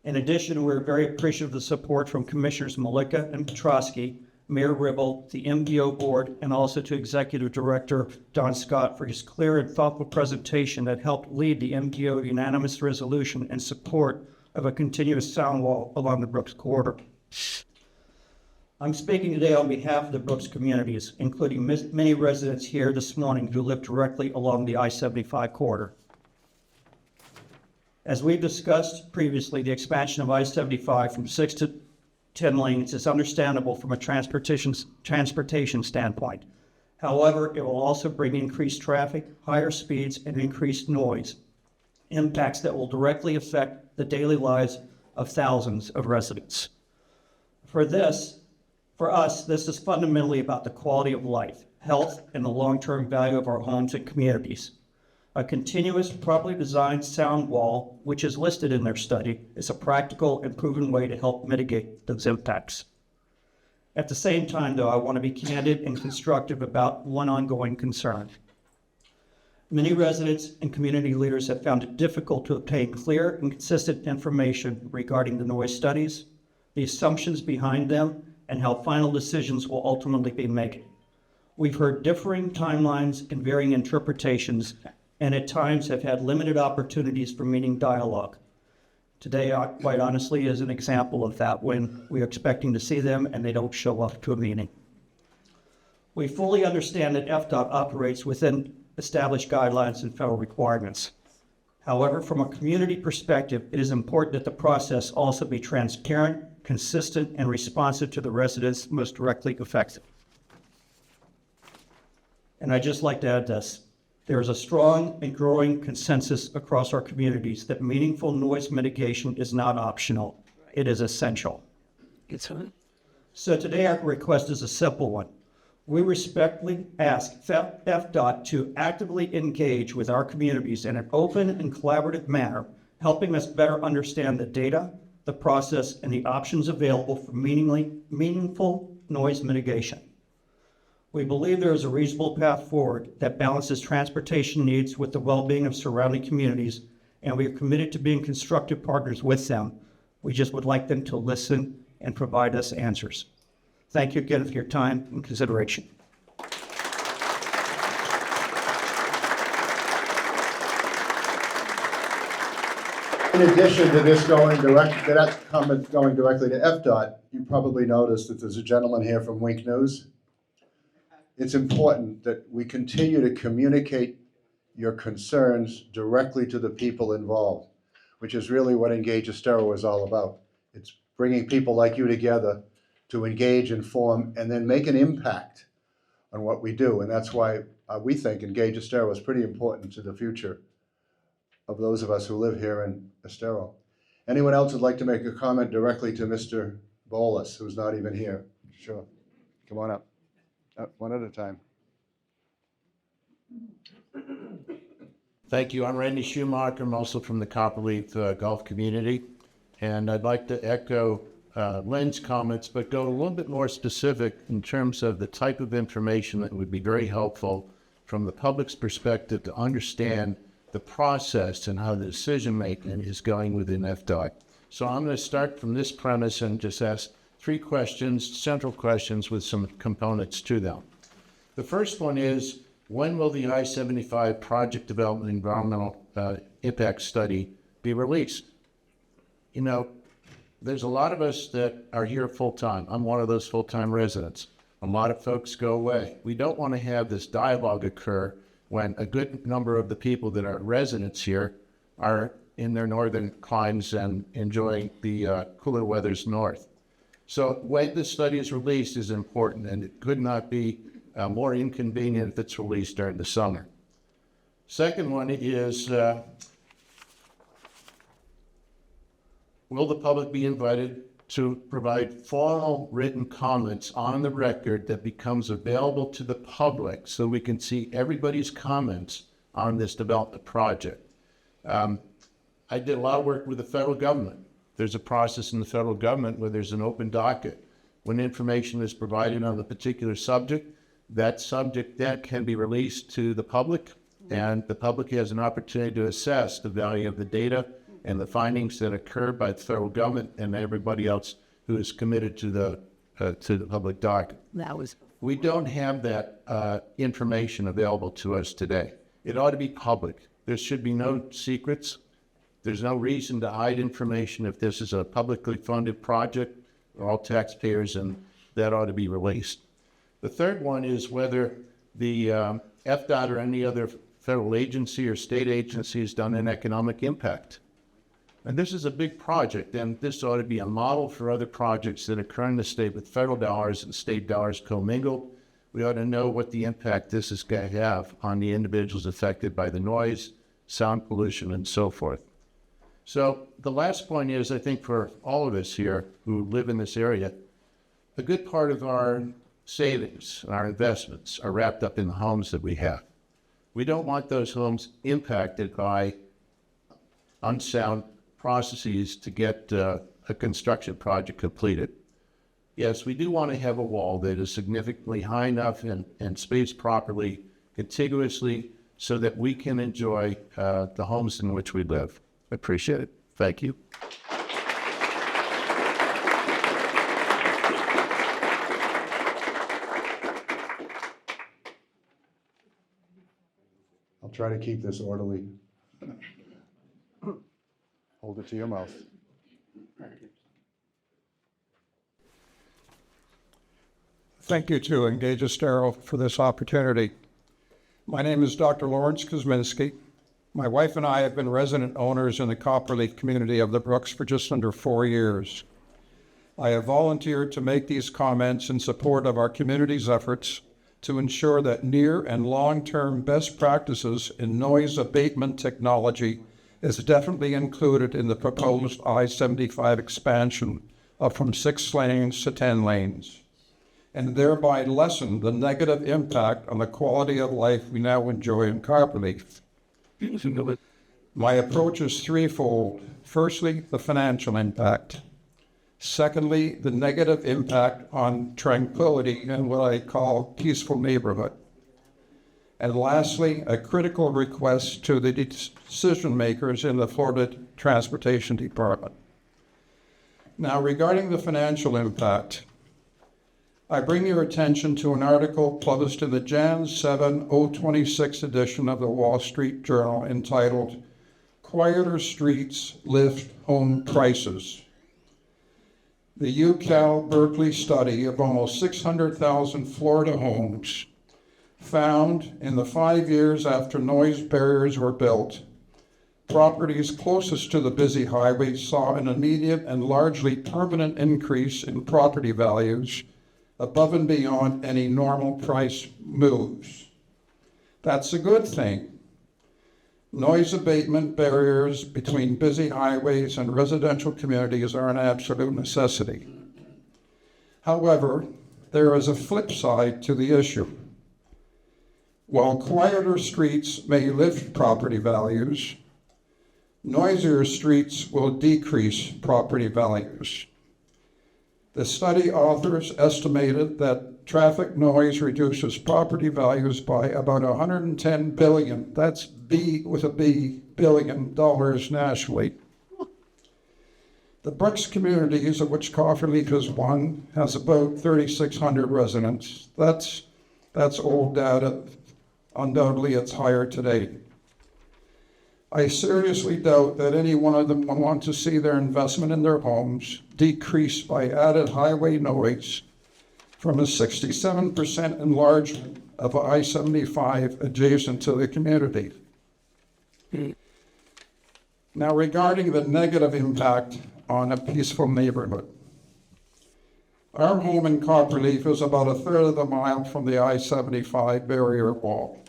In addition, we're very appreciative of the support from Commissioners Malika and Petrosky, Mayor Ribble, the MDO board, and also to Executive Director Don Scott for his clear and thoughtful presentation that helped lead the MDO unanimous resolution in support of a continuous sound wall along the Brooks corridor. I'm speaking today on behalf of the Brooks communities, including many residents here this morning who live directly along the I-75 corridor. As we've discussed previously, the expansion of I-75 from 6 to 10 lanes is understandable from a transportation standpoint. However, it will also bring increased traffic, higher speeds, and increased noise, impacts that will directly affect the daily lives of thousands of residents. For us, this is fundamentally about the quality of life, health, and the long-term value of our homes and communities. A continuous, properly designed sound wall, which is listed in their study, is a practical and proven way to help mitigate those impacts. At the same time, though, I want to be candid and constructive about one ongoing concern. Many residents and community leaders have found it difficult to obtain clear and consistent information regarding the noise studies, the assumptions behind them, and how final decisions will ultimately be made. We've heard differing timelines and varying interpretations, and at times have had limited opportunities for meeting dialogue. Today, quite honestly, is an example of that, when we're expecting to see them and they don't show up to a meeting. We fully understand that FDOT operates within established guidelines and federal requirements. However, from a community perspective, it is important that the process also be transparent, consistent, and responsive to the residents most directly affected. And I'd just like to add this. There is a strong and growing consensus across our communities that meaningful noise mitigation is not optional. It is essential. So today our request is a simple one. We respectfully ask FDOT to actively engage with our communities in an open and collaborative manner, helping us better understand the data, the process, and the options available for meaningful noise mitigation. We believe there is a reasonable path forward that balances transportation needs with the well-being of surrounding communities, and we are committed to being constructive partners with them. We just would like them to listen and provide us answers. Thank you again for your time and consideration. In addition to this that comment going directly to FDOT, you probably noticed that there's a gentleman here from Wink News. It's important that we continue to communicate your concerns directly to the people involved, which is really what Engage Estero is all about. It's bringing people like you together to engage, inform, and then make an impact on what we do. And that's why we think Engage Estero is pretty important to the future of those of us who live here in Estero. Anyone else would like to make a comment directly to Mr. Bolus, who's not even here? Sure. Come on up. One at a time. Thank you. I'm Randy Schumacher. I'm also from the Copperleaf Golf community. And I'd like to echo Lynn's comments, but go a little bit more specific in terms of the type of information that would be very helpful from the public's perspective to understand the process and how the decision-making is going within FDOT. So I'm going to start from this premise and just ask 3 questions, central questions with some components to them. The first one is, when will the I-75 Project Development Environmental Impact Study be released? You know, there's a lot of us that are here full-time. I'm one of those full-time residents. A lot of folks go away. We don't want to have this dialogue occur when a good number of the people that are residents here are in their northern climes and enjoying the cooler weathers north. So when the study is released is important, and it could not be more inconvenient if it's released during the summer. Second one is, will the public be invited to provide formal written comments on the record that becomes available to the public so we can see everybody's comments on this development project? I did a lot of work with the federal government. There's a process in the federal government where there's an open docket. When information is provided on the particular subject, that subject then can be released to the public, and the public has an opportunity to assess the value of the data and the findings that occur by the federal government and everybody else who is committed to the public docket. We don't have that information available to us today. It ought to be public. There should be no secrets. There's no reason to hide information if this is a publicly funded project. All taxpayers and that ought to be released. The third one is whether the FDOT or any other federal agency or state agency has done an economic impact. And this is a big project, and this ought to be a model for other projects that occur in the state with federal dollars and state dollars commingled. We ought to know what the impact this is going to have on the individuals affected by the noise, sound pollution, and so forth. So the last point is, I think for all of us here who live in this area, a good part of our savings and our investments are wrapped up in the homes that we have. We don't want those homes impacted by unsound processes to get a construction project completed. Yes, we do want to have a wall that is significantly high enough and spaced properly, contiguously, so that we can enjoy the homes in which we live. I appreciate it. Thank you. I'll try to keep this orderly. Hold it to your mouth. Thank you to Engage Estero for this opportunity. My name is Dr. Lawrence Kosminski. My wife and I have been resident owners in the Copperleaf community of the Brooks for just under 4 years. I have volunteered to make these comments in support of our community's efforts to ensure that near and long-term best practices in noise abatement technology is definitely included in the proposed I-75 expansion from 6 lanes to 10 lanes, and thereby lessen the negative impact on the quality of life we now enjoy in Copperleaf. My approach is threefold. Firstly, the financial impact. Secondly, the negative impact on tranquility in what I call peaceful neighborhood. And lastly, a critical request to the decision makers in the Florida Transportation Department. Now, regarding the financial impact, I bring your attention to an article published in the Jan 7, 2026 edition of the Wall Street Journal entitled, "Quieter Streets Lift Home Prices." The UCal Berkeley study of almost 600,000 Florida homes found in the 5 years after noise barriers were built, properties closest to the busy highways saw an immediate and largely permanent increase in property values above and beyond any normal price moves. That's a good thing. Noise abatement barriers between busy highways and residential communities are an absolute necessity. However, there is a flip side to the issue. While quieter streets may lift property values, noisier streets will decrease property values. The study authors estimated that traffic noise reduces property values by about $110 billion, that's B with a B, billion dollars nationally. The Brooks communities, of which Copperleaf is one, has about 3,600 residents. That's old data. Undoubtedly, it's higher today. I seriously doubt that any one of them will want to see their investment in their homes decreased by added highway noise from a 67% enlargement of I-75 adjacent to the community. Now, regarding the negative impact on a peaceful neighborhood, our home in Copperleaf is about a third of the mile from the I-75 barrier wall.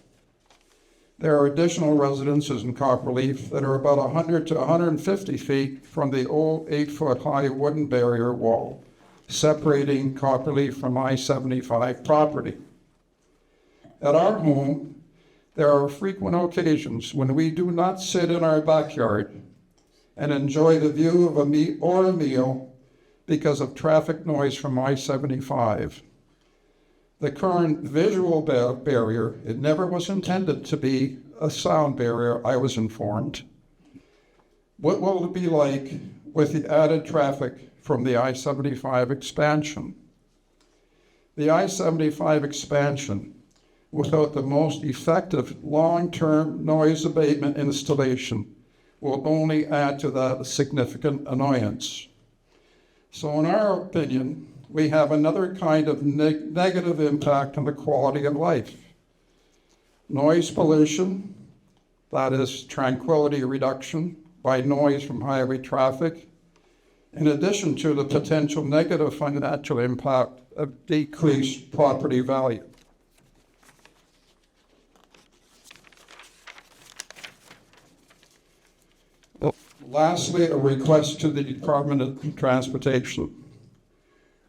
There are additional residences in Copperleaf that are about 100 to 150 feet from the old 8-foot-high wooden barrier wall, separating Copperleaf from I-75 property. At our home, there are frequent occasions when we do not sit in our backyard and enjoy the view of a meal because of traffic noise from I-75. The current visual barrier, it never was intended to be a sound barrier, I was informed. What will it be like with the added traffic from the I-75 expansion? The I-75 expansion, without the most effective long-term noise abatement installation, will only add to that significant annoyance. So in our opinion, we have another kind of negative impact on the quality of life. Noise pollution, that is tranquility reduction by noise from highway traffic, in addition to the potential negative financial impact of decreased property value. Lastly, a request to the Department of Transportation.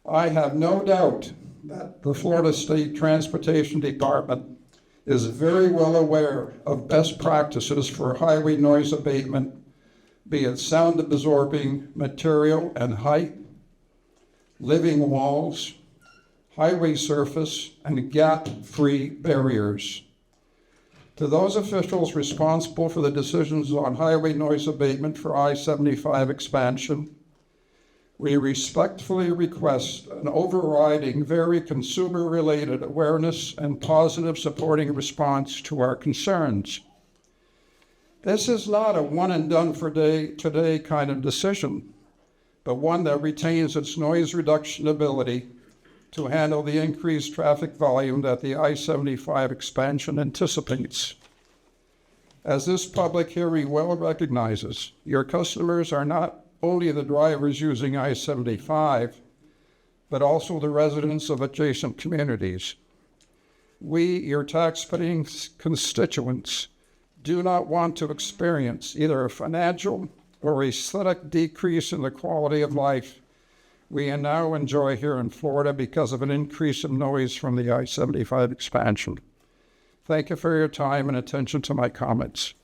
I have no doubt that the Florida State Transportation Department is very well aware of best practices for highway noise abatement, be it sound absorbing material and height, living walls, highway surface, and gap-free barriers. To those officials responsible for the decisions on highway noise abatement for I-75 expansion, we respectfully request an overriding, very consumer-related awareness and positive supporting response to our concerns. This is not a one and done for today kind of decision, but one that retains its noise reduction ability to handle the increased traffic volume that the I-75 expansion anticipates. As this public hearing well recognizes, your customers are not only the drivers using I-75, but also the residents of adjacent communities. We, your taxpaying constituents, do not want to experience either a financial or aesthetic decrease in the quality of life we now enjoy here in Florida because of an increase in noise from the I-75 expansion. Thank you for your time and attention to my comments.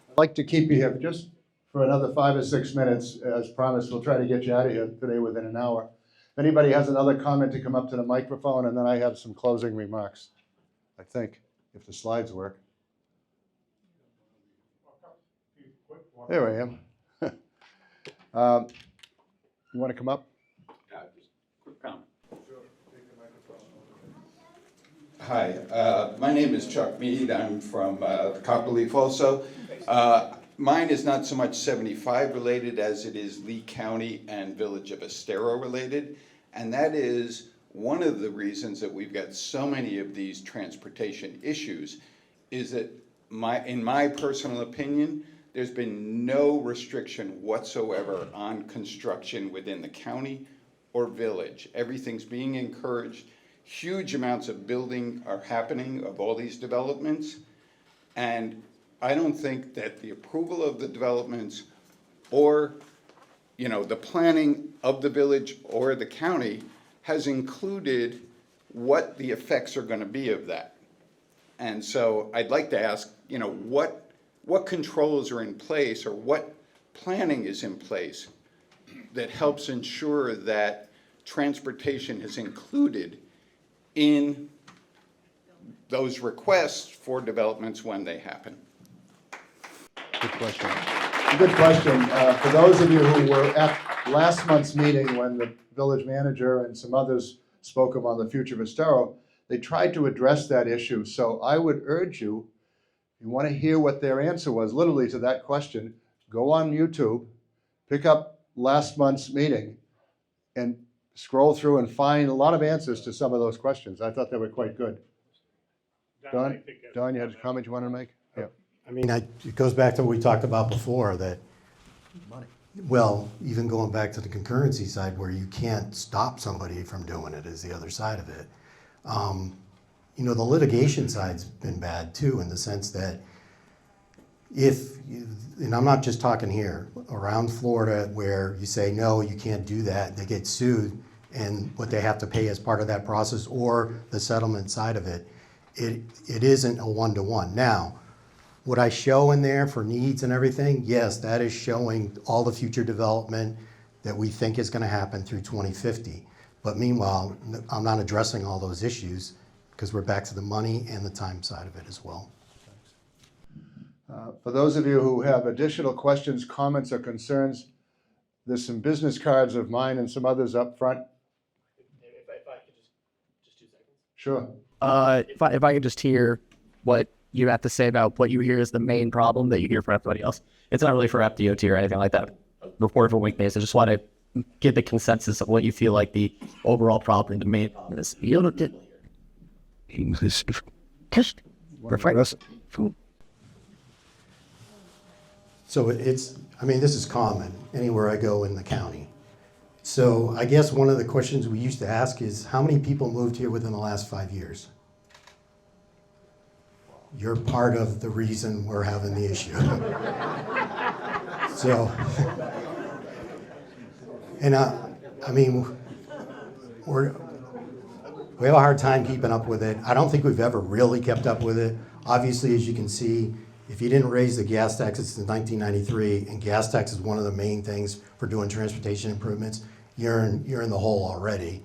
I'd like to keep you here just for another 5 or 6 minutes. As promised, we'll try to get you out of here today within an hour. If anybody has another comment, to come up to the microphone, and then I have some closing remarks, I think, if the slides work. There I am. You want to come up? Hi, my name is Chuck Mead. I'm from Copperleaf also. Mine is not so much 75 related as it is Lee County and Village of Estero related. And that is one of the reasons that we've got so many of these transportation issues is that in my personal opinion, there's been no restriction whatsoever on construction within the county or village. Everything's being encouraged. Huge amounts of building are happening of all these developments. And I don't think that the approval of the developments or, the planning of the village or the county has included what the effects are going to be of that. And so I'd like to ask, what controls are in place or what planning is in place that helps ensure that transportation is included in those requests for developments when they happen? Good question. Good question. For those of you who were at last month's meeting when the village manager and some others spoke about the future of Estero, they tried to address that issue. So I would urge you, if you want to hear what their answer was, literally to that question, go on YouTube, pick up last month's meeting, and scroll through and find a lot of answers to some of those questions. I thought they were quite good. Don, you had a comment you wanted to make? Yeah. I mean, it goes back to what we talked about before, that, well, even going back to the concurrency side where you can't stop somebody from doing it is the other side of it. The litigation side's been bad too, in the sense that and I'm not just talking here, around Florida where you say, no, you can't do that, they get sued, and what they have to pay as part of that process or the settlement side of it, it isn't a one-to-one. Now, what I show in there for needs and everything, yes, that is showing all the future development that we think is going to happen through 2050. But meanwhile, I'm not addressing all those issues because we're back to the money and the time side of it as well. For those of you who have additional questions, comments, or concerns, there's some business cards of mine and some others up front. If I could just 2 seconds. Sure. If I could just hear what you have to say about what you hear is the main problem that you hear from everybody else. It's not really for FDOT or anything like that. Report for weekdays. I just want to get the consensus of what you feel like the overall problem, the main problem is. You don't get So this is common anywhere I go in the county. So I guess one of the questions we used to ask is, how many people moved here within the last 5 years? You're part of the reason we're having the issue. So, and we have a hard time keeping up with it. I don't think we've ever really kept up with it. Obviously, as you can see, if you didn't raise the gas taxes in 1993, and gas tax is one of the main things for doing transportation improvements, you're in the hole already.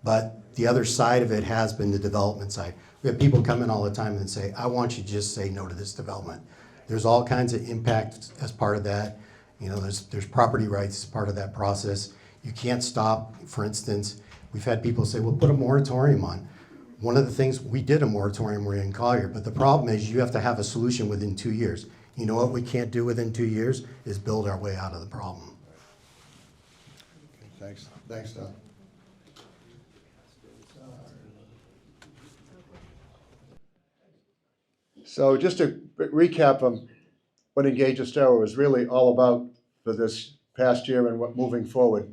But the other side of it has been the development side. We have people come in all the time and say, I want you to just say no to this development. There's all kinds of impacts as part of that. There's property rights as part of that process. You can't stop. For instance, we've had people say, well, put a moratorium on. One of the things, we did a moratorium in Collier, but the problem is you have to have a solution within 2 years. You know what we can't do within 2 years is build our way out of the problem. Thanks, Don. So just to recap what Engage Estero is really all about for this past year and what moving forward.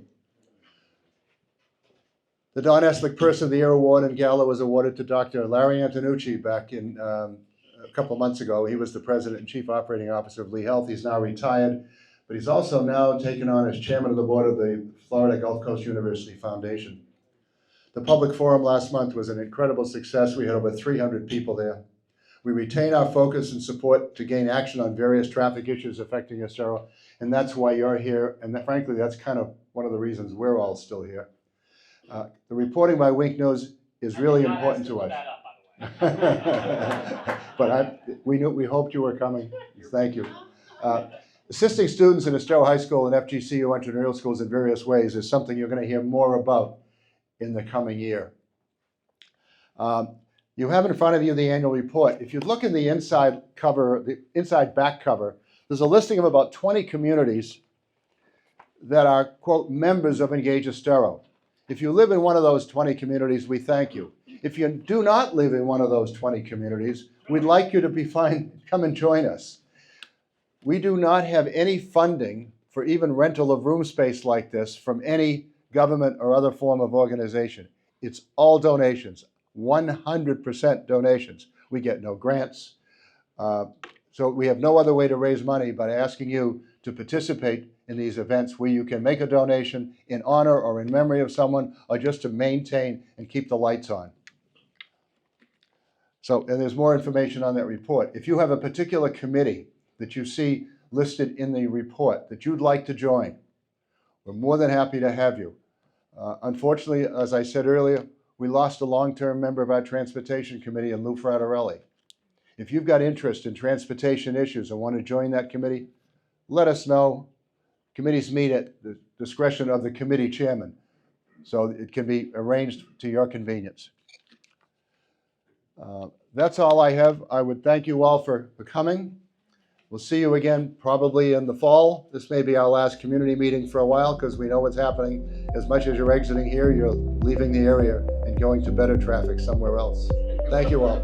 The Don Eslick Person of the Year Award and Gala was awarded to Dr. Larry Antonucci back in a couple months ago. He was the President and Chief Operating Officer of Lee Health. He's now retired, but he's also now taken on as Chairman of the Board of the Florida Gulf Coast University Foundation. The public forum last month was an incredible success. We had over 300 people there. We retain our focus and support to gain action on various traffic issues affecting Estero, and that's why you're here, and frankly, that's kind of one of the reasons we're all still here. The reporting by Wink News is really important to us. But we hoped you were coming. Thank you. Assisting students in Estero High School and FGCU entrepreneurial schools in various ways is something you're going to hear more about in the coming year. You have in front of you the annual report. If you look in the inside cover, the inside back cover, there's a listing of about 20 communities that are, quote, members of Engage Estero. If you live in one of those 20 communities, we thank you. If you do not live in one of those 20 communities, we'd like you to come and join us. We do not have any funding for even rental of room space like this from any government or other form of organization. It's all donations, 100% donations. We get no grants. So we have no other way to raise money but asking you to participate in these events where you can make a donation in honor or in memory of someone or just to maintain and keep the lights on. So, and there's more information on that report. If you have a particular committee that you see listed in the report that you'd like to join, we're more than happy to have you. Unfortunately, as I said earlier, we lost a long-term member of our transportation committee in Lou Fratarelli. If you've got interest in transportation issues and want to join that committee, let us know. Committees meet at the discretion of the committee chairman, so it can be arranged to your convenience. That's all I have. I would thank you all for coming. We'll see you again probably in the fall. This may be our last community meeting for a while because we know what's happening. As much as you're exiting here, you're leaving the area and going to better traffic somewhere else. Thank you all.